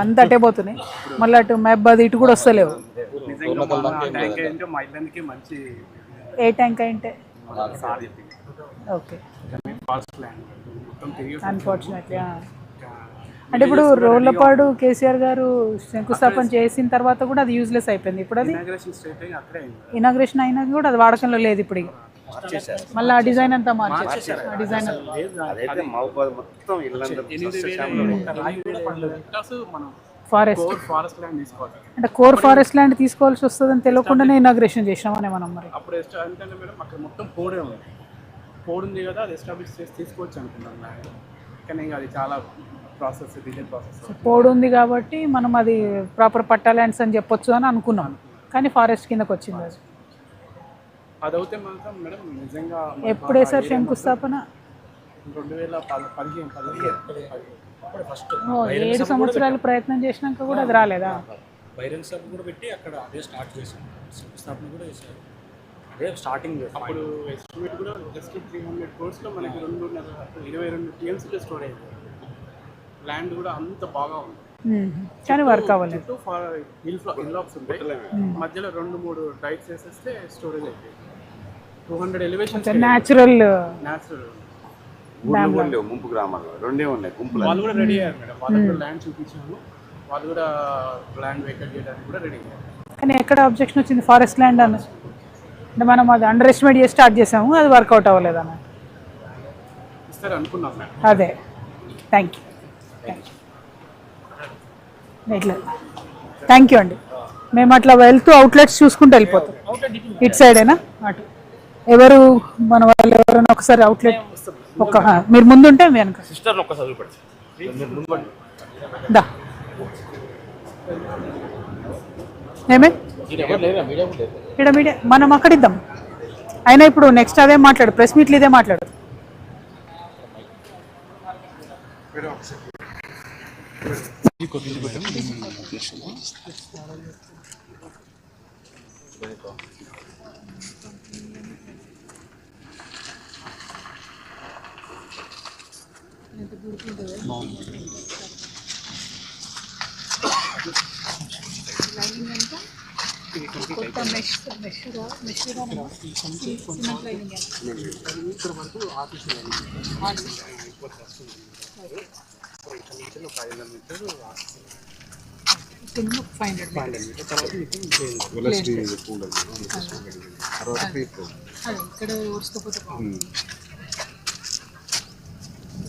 అంత అటే పోతున్నాయి, మళ్ళీ అటు మహబాద్ ఇటు కూడా వస్తలేవు. ఏ ట్యాంక్ అంటే ఓకే అన్ఫార్చునేట్లీ. అంటే ఇప్పుడు రోళ్లపాడు కేసీఆర్ గారు శంకుస్థాపన చేసిన తర్వాత కూడా అది యూజ్లెస్ అయిపోయింది. ఇప్పుడు అది ఇనాగ్రేషన్ అయినా కూడా అది వాడకంలో లేదు. ఇప్పుడు మళ్ళీ ఆ డిజైన్ అంతా మార్చేసారు. ఆ డిజైన్ ఫారెస్ట్ అంటే కోర్ ఫారెస్ట్ ల్యాండ్ తీసుకోవాల్సి వస్తుందని తెలియకుండానే ఇనాగ్రేషన్ చేసినామని మనం. మరి అప్పుడు ఎందుకంటే మేడం అక్కడ మొత్తం పోడే ఉంది, పోడుంది కదా, అది ఎస్టాబ్లిష్ చేసి తీసుకోవచ్చు అనుకున్నాం ల్యాండ్. కానీ ఇంకా అది చాలా ప్రాసెస్, డిజైన్ ప్రాసెస్ పోడు ఉంది కాబట్టి మనం అది ప్రాపర్ పట్టా ల్యాండ్స్ అని చెప్పొచ్చు అని అనుకున్నాం. కానీ ఫారెస్ట్ కిందకి వచ్చింది అది. అదైతే మాత్రం మేడం నిజంగా ఎప్పుడే సార్ శంకుస్థాపన? 7 సంవత్సరాలు ప్రయత్నం చేసినాక కూడా అది రాలేదా? బైరన్ సబ్ కూడా పెట్టి అక్కడ అదే స్టార్ట్ చేసాం, శంకుస్థాపన కూడా చేశారు. అదే స్టార్టింగ్ అప్పుడు ఎస్టిమేట్ కూడా జస్ట్ 300 crores మనకి 22 TMCలో స్టోర్ అయింది. ల్యాండ్ కూడా అంత బాగా ఉంది కానీ వర్క్ అవ్వలేదు. ఇన్లాక్స్ ఉంటాయి, మధ్యలో 2-3 డైట్స్ వేసేస్తే స్టోరేజ్ అయిపోయింది. 200 ఎలివేషన్ న్యాచురల్ ముంపు గ్రామాల్లో 2 ఉన్నాయి గుంపులు. వాళ్ళు కూడా రెడీ అయ్యారు మేడం, వాళ్ళు కూడా ల్యాండ్ చూపించాము, వాళ్ళు కూడా ల్యాండ్ వేకెట్ చేయడానికి కూడా రెడీ అయ్యారు. కానీ ఎక్కడ అబ్జెక్షన్ వచ్చింది ఫారెస్ట్ ల్యాండ్ అని? అంటే మనం అది అండర్ ఎస్టిమేట్ చేసి స్టార్ట్ చేసాము, అది వర్కౌట్ అవ్వలేదు అన్న. ఇస్తారు అనుకున్నాం మేడం. అదే థ్యాంక్ యూ థ్యాంక్ యూ అండి. మేము అట్లా వెళ్తూ అవుట్లెట్స్ చూసుకుంటూ వెళ్ళిపోతాం. ఇటు సైడేనా అటు ఎవరు మన వాళ్ళు ఎవరైనా ఒకసారి అవుట్లెట్ ఒక మీరు ముందు ఉంటే వెనక దా ఏమే ఇక్కడ మీడియా మనం అక్కడ ఇద్దాం. అయినా ఇప్పుడు నెక్స్ట్ అదే మాట్లాడు, ప్రెస్ మీట్లు ఇదే మాట్లాడు.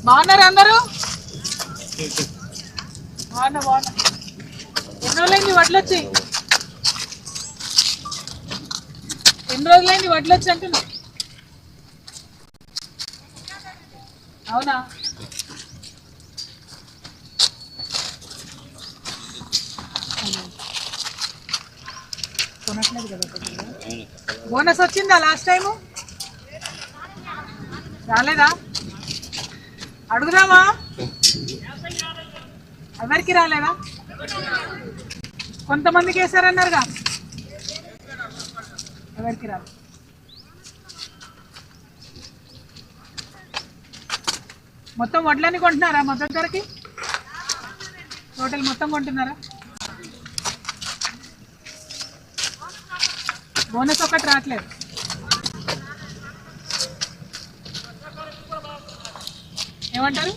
బాగున్నారు అందరూ? బాగున్నా బాగున్నా. ఎన్ని రోజులైంది వడ్లు వచ్చి? ఎన్ని రోజులైంది వడ్లు వచ్చి అంటున్నా? అవునా? కొనట్లేదు కదా. బోనస్ వచ్చిందా లాస్ట్ టైము? రాలేదా? అడుగుదామా? ఎవరికి రాలేదా? కొంతమందికి వేసారన్నారుగా, ఎవరికి రాలేదు. మొత్తం వడ్లన్నీ కొంటున్నారా? మొత్తం ధరకి టోటల్ మొత్తం కొంటున్నారా? బోనస్ ఒకటి రావట్లేదు. ఏమంటారు?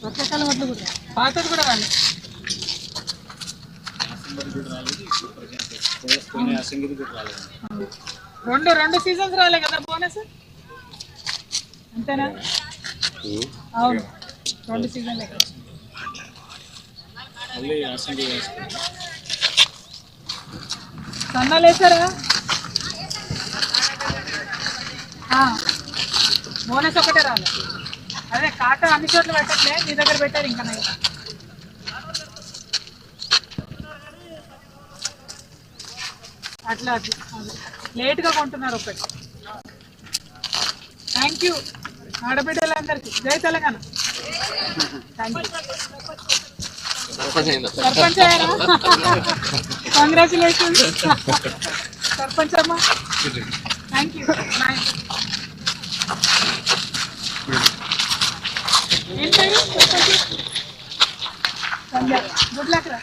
వర్షాకాలం వడ్లు కూడా పాతది కూడా రాలేదు. రెండు సీజన్స్ రాలే కదా బోనస్, అంతేనా? అవును, 2 సీజన్లే కదా. సన్నాలు వేసారా? బోనస్ ఒకటే రాలే. అదే కాట అన్ని చోట్ల పెట్టట్లే, మీ దగ్గర పెట్టారు. ఇంకా అట్లా లేట్గా కొంటున్నారు ఒకటి. థ్యాంక్ యూ ఆడబిడ్డలందరికీ. జై తెలంగాణ. Thank you. సర్పంచ్ అయ్యారా? కంగ్రాచులేషన్స్ సర్పంచ్ అమ్మా. Thank you. ఏం పేరు? గుడ్ లక్ రా.